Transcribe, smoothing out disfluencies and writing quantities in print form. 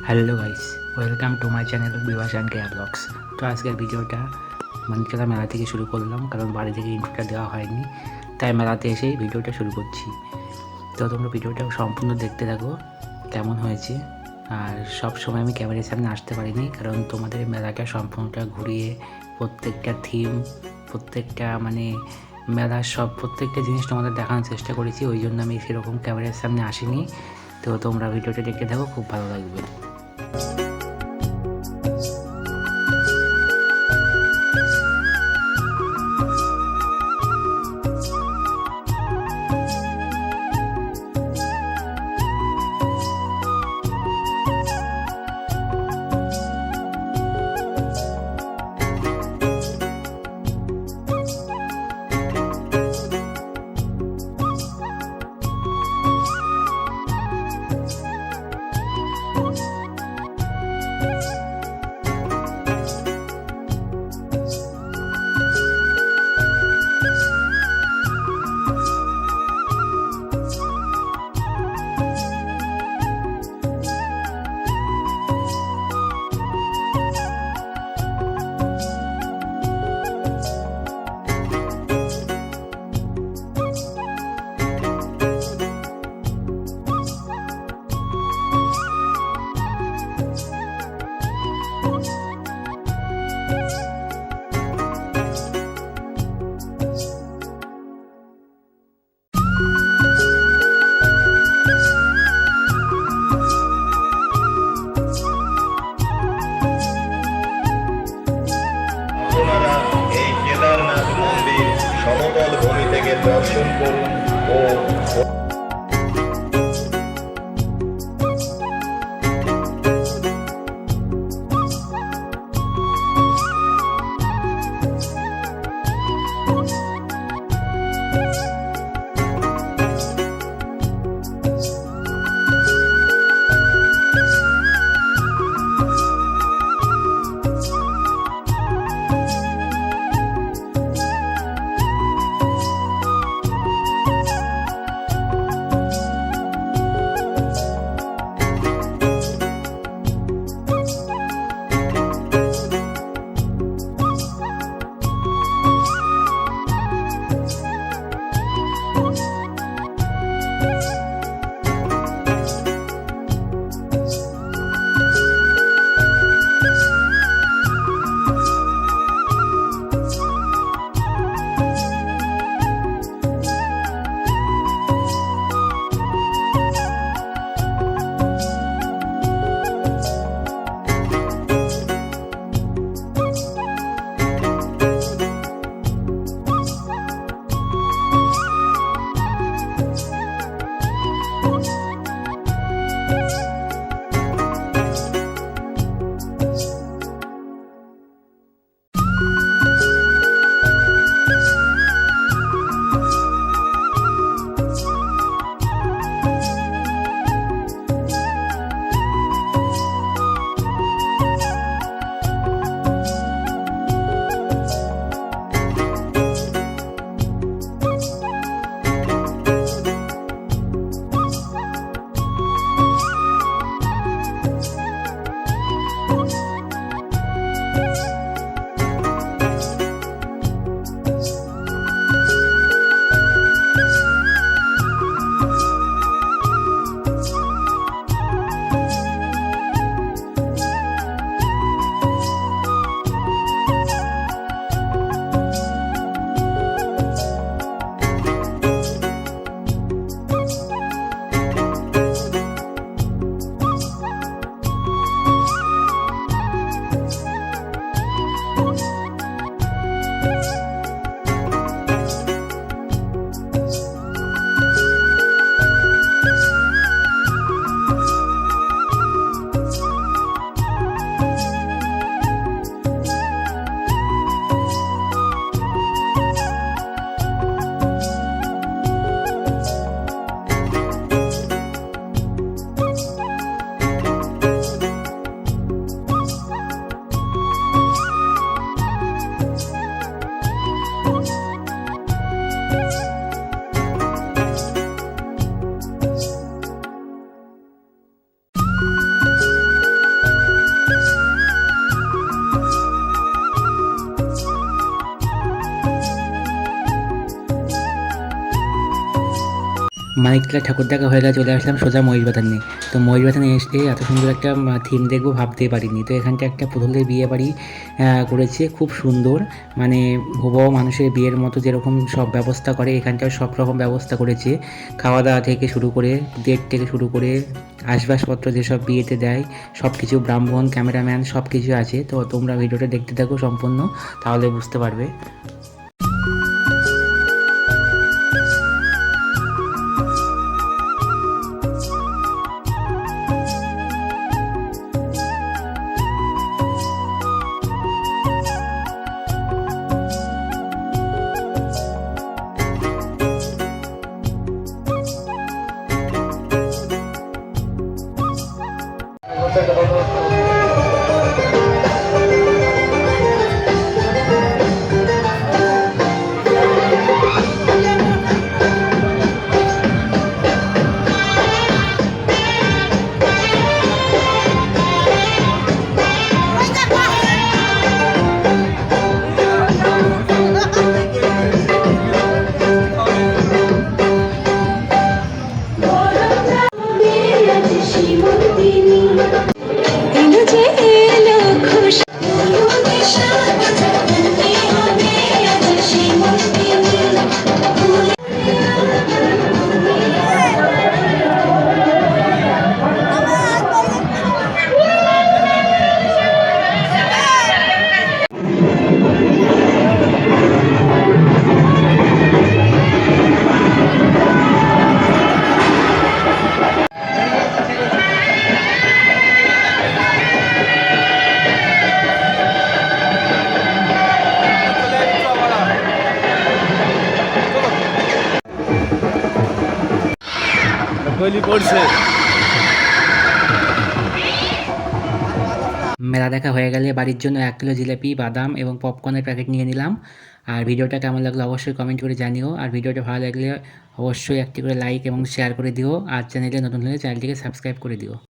Hello guys, welcome to my channel Bibhas and Keya blogs. তো আজকের ভিডিওটা মানিকতলা মেলা থেকে শুরু করলাম, কারণ বাড়ি থেকে ইন্ট্রোটা দেওয়া হয়নি, তাই মেলাতে এসেই ভিডিওটা শুরু করছি। তো তোমরা ভিডিওটা সম্পূর্ণ দেখতে থাকো কেমন হয়েছে। আর সব সময় আমি ক্যামেরার সামনে আসতে পারিনি, কারণ তোমাদের মেলাটা সম্পূর্ণটা ঘুরিয়ে প্রত্যেকটা থিম, প্রত্যেকটা মেলার প্রত্যেকটা জিনিস তোমাদের দেখানোর চেষ্টা করেছি। ওই জন্য আমি সেরকম ক্যামেরার সামনে আসিনি। তো তোমরা ভিডিওটা দেখতে থাকো, খুব ভালো লাগবে। আপনারা এই কেদারনাথ মন্দির সমতল ভূমি থেকে দর্শন করুন ও মানিকতলা ঠাকুর দেখা হয়ে গেলে চলে আসলাম সোজা মহিষবাথানে। তো মহিষবাথানে এসে এত সুন্দর একটা থিম দেখবো ভাবতেই পারিনি। তো এখানটা একটা পুতুলের বিয়ে বাড়ি করেছে, খুব সুন্দর, মানে হুবহু মানুষের বিয়ের মতো যেরকম সব ব্যবস্থা করে এখানটাও সব রকম ব্যবস্থা করেছে। খাওয়া দাওয়া থেকে শুরু করে ডেট থেকে শুরু করে আসবাবপত্র যেসব বিয়েতে দেয় সব কিছু, ব্রাহ্মণ, ক্যামেরাম্যান সব কিছু আছে। তো তোমরা ভিডিওটা দেখতে থাকো সম্পূর্ণ, তাহলে বুঝতে পারবে। মেলা দেখা হয়ে গেলে বাড়ির জন্য 1 কিলো জিলাপি, বাদাম এবং পপকর্নের প্যাকেট নিয়ে নিলাম। আর ভিডিওটা কেমন লাগলো অবশ্যই কমেন্ট করে জানিও। আর ভিডিওটা ভালো লাগলে অবশ্যই একটি করে লাইক এবং শেয়ার করে দিও। আর চ্যানেলে নতুন হলে চ্যানেলটিকে সাবস্ক্রাইব করে দিও।